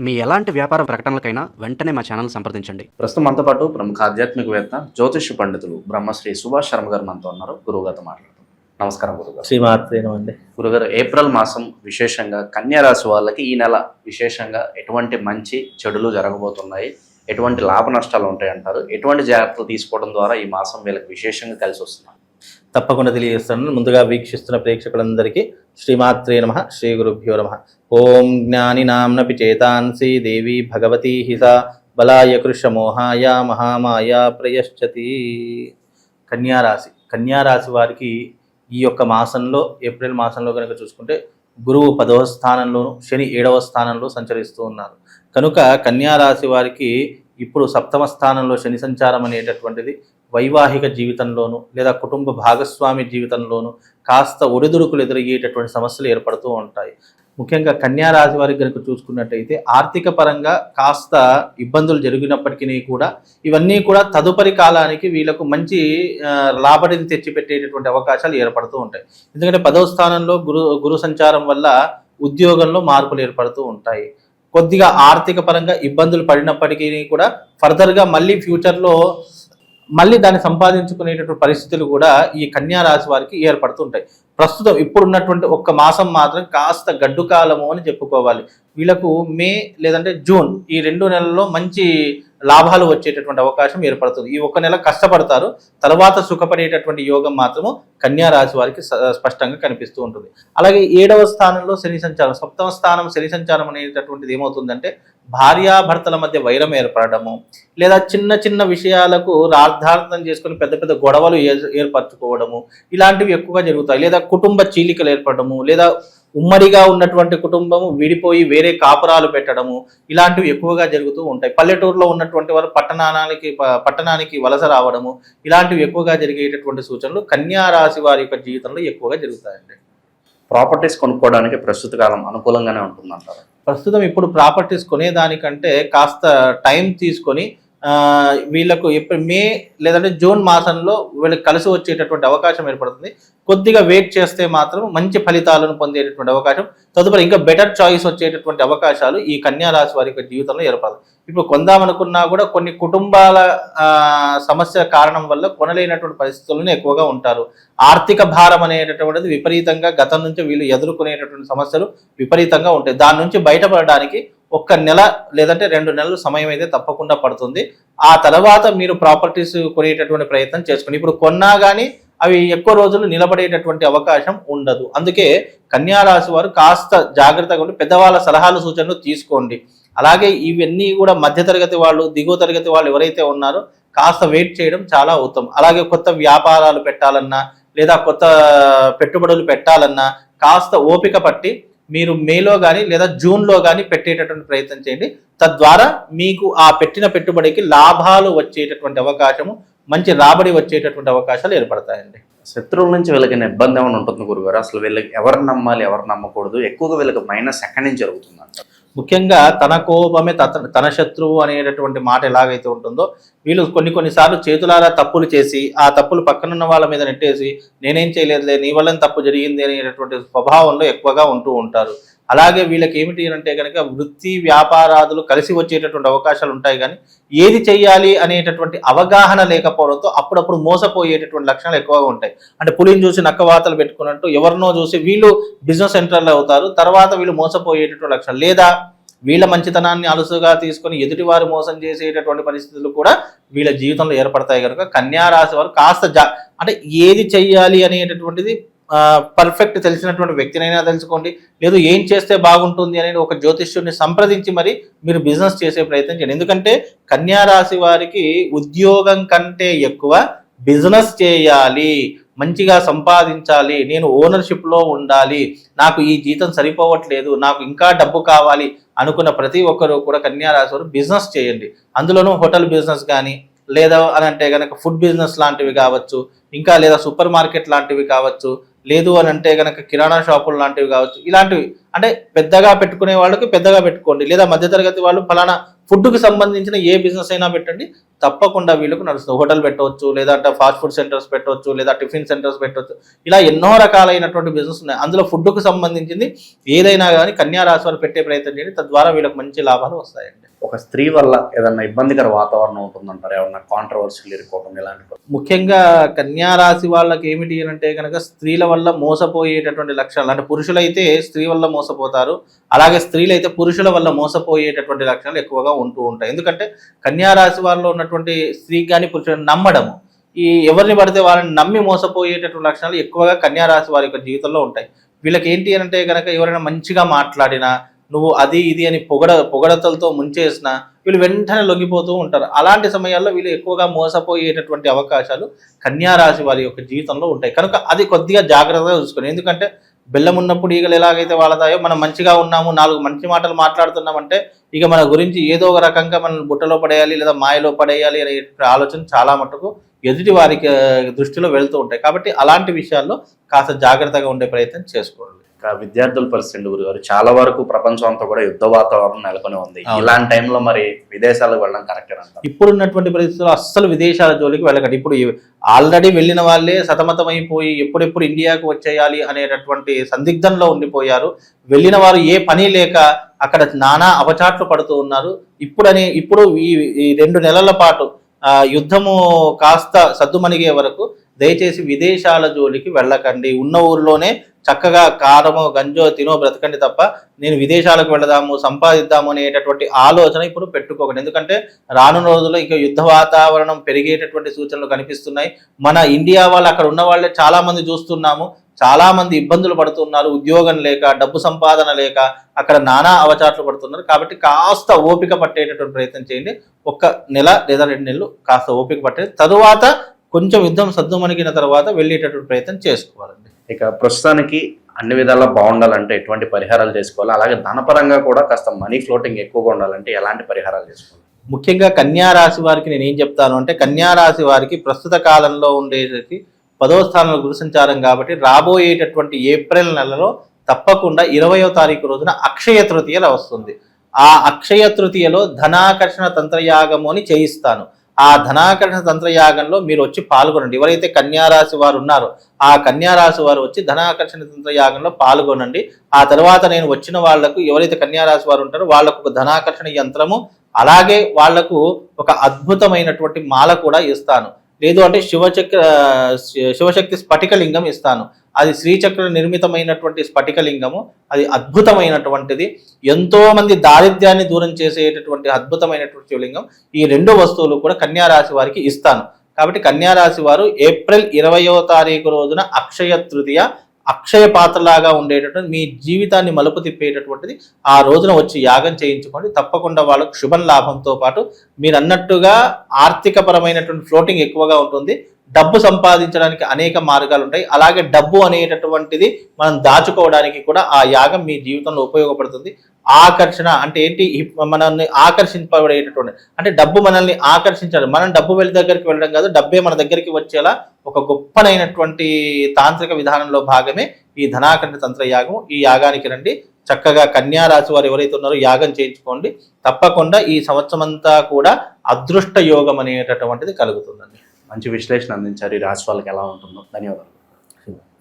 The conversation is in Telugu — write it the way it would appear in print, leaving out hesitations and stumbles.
మీ ఎలాంటి వ్యాపార ప్రకటనలకైనా వెంటనే మా ఛానల్ సంప్రదించండి. ప్రస్తుతం మనతో పాటు ప్రముఖ ఆధ్యాత్మికవేత్త జ్యోతిష్య పండితులు బ్రహ్మశ్రీ సుభాష్ శర్మ గారు మనతో ఉన్నారు. గురువుగారితో మాట్లాడుతాం. నమస్కారం గురుగారు. శ్రీమాత్రేనమండి. గురుగారు, ఏప్రిల్ మాసం విశేషంగా కన్యా రాశి వాళ్ళకి ఈ నెల విశేషంగా ఎటువంటి మంచి చెడులు జరగబోతున్నాయి, ఎటువంటి లాభ నష్టాలు ఉంటాయంటారు, ఎటువంటి జాగ్రత్తలు తీసుకోవడం ద్వారా ఈ మాసం వీళ్ళకి విశేషంగా కలిసి వస్తున్నారు? తప్పకుండా తెలియజేస్తాను. ముందుగా వీక్షిస్తున్న ప్రేక్షకులందరికీ శ్రీమాత్రే నమః, శ్రీ గురుభ్యో నమః. ఓం జ్ఞాని నామ్నపి చేతాంసి దేవి భగవతి హిసా బలాయ కృషమోహాయ మహామాయ ప్రయశ్చతి. కన్యారాశి వారికి ఈ యొక్క మాసంలో, ఏప్రిల్ మాసంలో కనుక చూసుకుంటే గురువు 10వ స్థానంలోను, శని 7వ స్థానంలో సంచరిస్తూ ఉన్నారు. కనుక కన్యారాశి వారికి ఇప్పుడు 7వ స్థానంలో శని సంచారం అనేటటువంటిది వైవాహిక జీవితంలోనూ లేదా కుటుంబ భాగస్వామి జీవితంలోనూ కాస్త ఒడిదుడుకులు ఎదురయ్యేటటువంటి సమస్యలు ఏర్పడుతూ ఉంటాయి. ముఖ్యంగా కన్యారాశి వారికి కనుక చూసుకున్నట్టయితే ఆర్థిక పరంగా కాస్త ఇబ్బందులు జరిగినప్పటికీ కూడా ఇవన్నీ కూడా తదుపరి కాలానికి వీళ్ళకు మంచి లాభడిని తెచ్చిపెట్టేటటువంటి అవకాశాలు ఏర్పడుతూ ఉంటాయి. ఎందుకంటే 10వ స్థానంలో గురు సంచారం వల్ల ఉద్యోగంలో మార్పులు ఏర్పడుతూ ఉంటాయి. కొద్దిగా ఆర్థిక పరంగా ఇబ్బందులు పడినప్పటికీ కూడా ఫర్దర్గా మళ్ళీ ఫ్యూచర్లో మళ్ళీ దాన్ని సంపాదించుకునేటటువంటి పరిస్థితులు కూడా ఈ కన్యా రాశి వారికి ఏర్పడుతుంటాయి. ప్రస్తుతం ఇప్పుడున్నటువంటి ఒక్క మాసం మాత్రం కాస్త గడ్డు కాలము అని చెప్పుకోవాలి. వీళ్ళకు మే లేదంటే జూన్ ఈ 2 నెలల్లో మంచి లాభాలు వచ్చేటటువంటి అవకాశం ఏర్పడుతుంది. ఈ 1 నెల కష్టపడతారు, తర్వాత సుఖపడేటటువంటి యోగం మాత్రము కన్యా రాశి వారికి స్పష్టంగా కనిపిస్తూ ఉంటుంది. అలాగే 7వ స్థానంలో శని సంచారం, 7వ స్థానం శని సంచారం అనేటటువంటిది ఏమవుతుందంటే భార్యాభర్తల మధ్య వైరం ఏర్పడము, లేదా చిన్న చిన్న విషయాలకు రాద్ధార్థం చేసుకుని పెద్ద పెద్ద గొడవలు ఏర్పరచుకోవడము, ఇలాంటివి ఎక్కువగా జరుగుతాయి. లేదా కుటుంబ చీలికలు ఏర్పడము, లేదా ఉమ్మడిగా ఉన్నటువంటి కుటుంబము విడిపోయి వేరే కాపురాలు పెట్టడము, ఇలాంటివి ఎక్కువగా జరుగుతూ ఉంటాయి. పల్లెటూరులో ఉన్నటువంటి వారు పట్టణానికి వలస రావడము, ఇలాంటివి ఎక్కువగా జరిగేటటువంటి సూచనలు కన్యా రాశి వారి యొక్క జీవితంలో ఎక్కువగా జరుగుతాయండి. ప్రాపర్టీస్ కొనుక్కోవడానికి ప్రస్తుత కాలం అనుకూలంగానే ఉంటుందంటారు? ప్రస్తుతం ఇప్పుడు ప్రాపర్టీస్ కొనేదానికంటే కాస్త టైం తీసుకొని వీళ్ళకు మే లేదంటే జూన్ మాసంలో వీళ్ళకి కలిసి వచ్చేటటువంటి అవకాశం ఏర్పడుతుంది. కొద్దిగా వెయిట్ చేస్తే మాత్రం మంచి ఫలితాలను పొందేటటువంటి అవకాశం, తదుపరి ఇంకా బెటర్ చాయిస్ వచ్చేటటువంటి అవకాశాలు ఈ కన్యా రాశి వారి యొక్క జీవితంలో ఏర్పడదు. ఇప్పుడు కొందామనుకున్నా కూడా కొన్ని కుటుంబాల సమస్య కారణం వల్ల కొనలేనటువంటి పరిస్థితులను ఎక్కువగా ఉంటారు. ఆర్థిక భారం అనేటటువంటిది విపరీతంగా గతం నుంచి వీళ్ళు ఎదుర్కొనేటటువంటి సమస్యలు విపరీతంగా ఉంటాయి. దాని నుంచి బయటపడడానికి 1 నెల లేదంటే 2 నెలలు సమయం అయితే తప్పకుండా పడుతుంది. ఆ తర్వాత మీరు ప్రాపర్టీస్ కొనేటటువంటి ప్రయత్నం చేసుకోండి. ఇప్పుడు కొన్నా కానీ అవి ఎక్కువ రోజులు నిలబడేటటువంటి అవకాశం ఉండదు. అందుకే కన్యా రాశి వారు కాస్త జాగ్రత్తగా ఉండి పెద్దవాళ్ళ సలహాలు సూచనలు తీసుకోండి. అలాగే ఇవన్నీ కూడా మధ్యతరగతి వాళ్ళు, దిగువ తరగతి వాళ్ళు ఎవరైతే ఉన్నారో కాస్త వెయిట్ చేయడం చాలా ఉత్తమం. అలాగే కొత్త వ్యాపారాలు పెట్టాలన్నా లేదా కొత్త పెట్టుబడులు పెట్టాలన్నా కాస్త ఓపిక పట్టి మీరు మేలో కానీ లేదా జూన్లో కానీ పెట్టేటటువంటి ప్రయత్నం చేయండి. తద్వారా మీకు ఆ పెట్టిన పెట్టుబడికి లాభాలు వచ్చేటటువంటి అవకాశము, మంచి రాబడి వచ్చేటటువంటి అవకాశాలు ఏర్పడతాయండి. శత్రువుల నుంచి వీళ్ళకి ఇబ్బంది ఏమైనా ఉంటుంది గురుగారు? అసలు వీళ్ళకి ఎవరు నమ్మాలి, ఎవరు నమ్మకూడదు? ఎక్కువగా వీళ్ళకి మైనస్ ఎక్కడి నుంచి జరుగుతుందంట? ముఖ్యంగా తన కోపమే తన శత్రువు అనేటటువంటి మాట ఎలాగైతే ఉంటుందో వీళ్ళు కొన్నిసార్లు చేతులారా తప్పులు చేసి ఆ తప్పులు పక్కనున్న వాళ్ళ మీద నెట్టేసి నేనేం చేయలేదులే, నీ వల్ల తప్పు జరిగింది అనేటటువంటి స్వభావంలో ఎక్కువగా ఉంటూ ఉంటారు. అలాగే వీళ్ళకి ఏమిటి అంటే కనుక వృత్తి వ్యాపారాదులు కలిసి వచ్చేటటువంటి అవకాశాలు ఉంటాయి, కానీ ఏది చెయ్యాలి అనేటటువంటి అవగాహన లేకపోవడంతో అప్పుడప్పుడు మోసపోయేటటువంటి లక్షణాలు ఎక్కువగా ఉంటాయి. అంటే పులిని చూసి నక్క వాతలు పెట్టుకున్నట్టు ఎవరినో చూసి వీళ్ళు బిజినెస్ సెంటర్లు అవుతారు, తర్వాత వీళ్ళు మోసపోయేటటువంటి లక్షణాలు, లేదా వీళ్ళ మంచితనాన్ని అలుసుగా తీసుకొని ఎదుటివారు మోసం చేసేటటువంటి పరిస్థితులు కూడా వీళ్ళ జీవితంలో ఏర్పడతాయి. కనుక కన్యా రాశి వారు కాస్త అంటే ఏది చెయ్యాలి అనేటటువంటిది పర్ఫెక్ట్ తెలిసినటువంటి వ్యక్తినైనా తెలుసుకోండి, లేదు ఏం చేస్తే బాగుంటుంది అనేది ఒక జ్యోతిష్యుడిని సంప్రదించి మరి మీరు బిజినెస్ చేసే ప్రయత్నం చేయండి. ఎందుకంటే కన్యా రాశి వారికి ఉద్యోగం కంటే ఎక్కువ బిజినెస్ చేయాలి, మంచిగా సంపాదించాలి, నేను ఓనర్షిప్లో ఉండాలి, నాకు ఈ జీతం సరిపోవట్లేదు, నాకు ఇంకా డబ్బు కావాలి అనుకున్న ప్రతి ఒక్కరూ కూడా కన్యా రాశి వారు బిజినెస్ చేయండి. అందులోనూ హోటల్ బిజినెస్ కానీ లేదా అని అంటే కనుక ఫుడ్ బిజినెస్ లాంటివి కావచ్చు, ఇంకా లేదా సూపర్ మార్కెట్ లాంటివి కావచ్చు, లేదు అని అంటే కనుక కిరాణా షాపులు లాంటివి కావచ్చు, ఇలాంటివి అంటే పెద్దగా పెట్టుకునే వాళ్ళకి పెద్దగా పెట్టుకోండి, లేదా మధ్యతరగతి వాళ్ళు ఫలానా ఫుడ్కి సంబంధించిన ఏ బిజినెస్ అయినా పెట్టండి, తప్పకుండా వీళ్ళకు నడుస్తుంది. హోటల్ పెట్టవచ్చు, లేదంటే ఫాస్ట్ ఫుడ్ సెంటర్స్ పెట్టవచ్చు, లేదా టిఫిన్ సెంటర్స్ పెట్టవచ్చు, ఇలా ఎన్నో రకాలైనటువంటి బిజినెస్ ఉన్నాయి. అందులో ఫుడ్కు సంబంధించింది ఏదైనా కానీ కన్యా రాశి వారు పెట్టే ప్రయత్నం చేయండి, తద్వారా వీళ్ళకి మంచి లాభాలు వస్తాయండి. ఒక స్త్రీ వల్ల ఏదన్నా ఇబ్బందికర వాతావరణం ఉంటుందంటారు, ఏమన్నా కాంట్రవర్సీలు ఇరుక్కోవడం ఇలాంటి? ముఖ్యంగా కన్యా రాశి వాళ్ళకి ఏమిటి అంటే కనుక స్త్రీల వల్ల మోసపోయేటటువంటి లక్షణాలు, అంటే పురుషులైతే స్త్రీ వల్ల మోసపోతారు, అలాగే స్త్రీలైతే పురుషుల వల్ల మోసపోయేటటువంటి లక్షణాలు ఎక్కువగా ఉంటూ ఉంటాయి. ఎందుకంటే కన్యా రాశి వారిలో ఉన్నటువంటి స్త్రీకి కానీ పురుషులను నమ్మడము, ఈ ఎవరిని పడితే వాళ్ళని నమ్మి మోసపోయేటటువంటి లక్షణాలు ఎక్కువగా కన్యా రాశి వారి యొక్క జీవితంలో ఉంటాయి. వీళ్ళకి ఏంటి అంటే కనుక ఎవరైనా మంచిగా మాట్లాడినా, నువ్వు అది ఇది అని పొగడతలతో ముంచేసిన వీళ్ళు వెంటనే లొంగిపోతూ ఉంటారు. అలాంటి సమయాల్లో వీళ్ళు ఎక్కువగా మోసపోయేటటువంటి అవకాశాలు కన్యా రాశి వారి యొక్క జీవితంలో ఉంటాయి. కనుక అది కొద్దిగా జాగ్రత్తగా చూసుకోండి. ఎందుకంటే బెల్లం ఉన్నప్పుడు ఈగలు ఎలాగైతే వాళ్ళతాయో, మనం మంచిగా ఉన్నాము, 4 మంచి మాటలు మాట్లాడుతున్నామంటే ఇక మన గురించి ఏదో ఒక రకంగా మనం బుట్టలో పడేయాలి లేదా మాయలో పడేయాలి అనే ఆలోచన చాలా మటుకు ఎదుటి వారికి దృష్టిలో వెళ్తూ ఉంటాయి. కాబట్టి అలాంటి విషయాల్లో కాస్త జాగ్రత్తగా ఉండే ప్రయత్నం చేసుకోవాలి. విద్యార్థుల పరిస్థితి గురుగారు, చాలా వరకు ప్రపంచం అంతా కూడా యుద్ధ వాతావరణం నెలకొని ఉంది. ఇలాంటి టైంలో మరి విదేశాలకు వెళ్ళడం కరెక్ట్ అంటారు? ఇప్పుడున్నటువంటి పరిస్థితుల్లో అస్సలు విదేశాల జోలికి వెళ్ళకండి. ఇప్పుడు ఆల్రెడీ వెళ్ళిన వాళ్ళే సతమతమైపోయి ఎప్పుడెప్పుడు ఇండియాకు వచ్చేయాలి అనేటటువంటి సందిగ్ధంలో ఉండిపోయారు. వెళ్ళిన వారు ఏ పని లేక అక్కడ నానా అవచాట్లు పడుతూ ఉన్నారు. ఇప్పుడు ఈ 2 నెలల పాటు యుద్ధము కాస్త సద్దుమణిగే వరకు దయచేసి విదేశాల జోలికి వెళ్ళకండి. ఉన్న ఊర్లోనే చక్కగా కారమో గంజో తినో బ్రతకండి తప్ప నేను విదేశాలకు వెళదాము సంపాదిద్దాము అనేటటువంటి ఆలోచన ఇప్పుడు పెట్టుకోకండి. ఎందుకంటే రానున్న రోజుల్లో ఇక యుద్ధ వాతావరణం పెరిగేటటువంటి సూచనలు కనిపిస్తున్నాయి. మన ఇండియా వాళ్ళు అక్కడ ఉన్న వాళ్ళే చాలా మంది చూస్తున్నాము, చాలా మంది ఇబ్బందులు పడుతున్నారు, ఉద్యోగం లేక, డబ్బు సంపాదన లేక అక్కడ నానా అవచాట్లు పడుతున్నారు. కాబట్టి కాస్త ఓపిక పట్టేటటువంటి ప్రయత్నం చేయండి. 1 నెల లేదా 2 నెలలు కాస్త ఓపిక పట్టే తరువాత కొంచెం యుద్ధం సద్దుమణిగిన తర్వాత వెళ్ళేటటువంటి ప్రయత్నం చేసుకోవాలండి. ఇక ప్రస్తుతానికి అన్ని విధాలా బాగుండాలంటే ఎటువంటి పరిహారాలు చేసుకోవాలి, అలాగే ధనపరంగా కూడా కాస్త మనీ ఫ్లోటింగ్ ఎక్కువగా ఉండాలంటే ఎలాంటి పరిహారాలు చేసుకోవాలి? ముఖ్యంగా కన్యా రాశి వారికి నేను ఏం చెప్తాను అంటే, కన్యా రాశి వారికి ప్రస్తుత కాలంలో ఉండేది 10వ స్థానంలో గురు సంచారం కాబట్టి రాబోయేటటువంటి ఏప్రిల్ నెలలో తప్పకుండా 20వ తారీఖు రోజున అక్షయ తృతీయ వస్తుంది. ఆ అక్షయ తృతీయలో ధనాకర్షణ తంత్రయాగము అని చేయిస్తాను. ఆ ధనాకర్షణ తంత్రయాగంలో మీరు వచ్చి పాల్గొనండి. ఎవరైతే కన్యా రాశి వారు ఉన్నారో ఆ కన్యా రాశి వారు వచ్చి ధనాకర్షణ తంత్రయాగంలో పాల్గొనండి. ఆ తర్వాత నేను వచ్చిన వాళ్లకు, ఎవరైతే కన్యా రాశి వారు ఉంటారో వాళ్లకు ఒక ధనాకర్షణ యంత్రము, అలాగే వాళ్లకు ఒక అద్భుతమైనటువంటి మాల కూడా ఇస్తాను. లేదు అంటే శివశక్తి స్ఫటికలింగం ఇస్తాను. అది శ్రీచక్ర నిర్మితమైనటువంటి స్ఫటికలింగము, అది అద్భుతమైనటువంటిది. ఎంతో మంది దారిద్ర్యాన్ని దూరం చేసేటటువంటి అద్భుతమైనటువంటి శివలింగం. ఈ 2 వస్తువులు కూడా కన్యా రాశి వారికి ఇస్తాను. కాబట్టి కన్యా రాశి వారు ఏప్రిల్ 20వ తారీఖు రోజున అక్షయ తృతీయ, అక్షయ పాత్రలాగా ఉండేటటువంటి మీ జీవితాన్ని మలుపు తిప్పేటటువంటిది ఆ రోజున వచ్చి యాగం చేయించుకోండి. తప్పకుండా వాళ్ళకు శుభం లాభంతో పాటు మీరు అన్నట్టుగా ఆర్థిక పరమైనటువంటి ఫ్లోటింగ్ ఎక్కువగా ఉంటుంది. డబ్బు సంపాదించడానికి అనేక మార్గాలు ఉంటాయి. అలాగే డబ్బు అనేటటువంటిది మనం దాచుకోవడానికి కూడా ఆ యాగం మీ జీవితంలో ఉపయోగపడుతుంది. ఆకర్షణ అంటే ఏంటి? మనల్ని ఆకర్షింపబడేటటువంటి, అంటే డబ్బు మనల్ని ఆకర్షించాలి. మనం డబ్బు దగ్గరికి వెళ్ళడం కాదు, డబ్బే మన దగ్గరికి వచ్చేలా ఒక గొప్పనైనటువంటి తాంత్రిక విధానంలో భాగమే ఈ ధనాకర్షణ తంత్ర యాగం. ఈ యాగానికి రండి. చక్కగా కన్యా రాశి వారు ఎవరైతే ఉన్నారో యాగం చేయించుకోండి. తప్పకుండా ఈ సంవత్సరం అంతా కూడా అదృష్ట యోగం అనేటటువంటిది కలుగుతుందండి. మంచి విశ్లేషణ అందించారు. ఈ రాశి వాళ్ళకి ఎలా ఉంటుందో. ధన్యవాదాలు.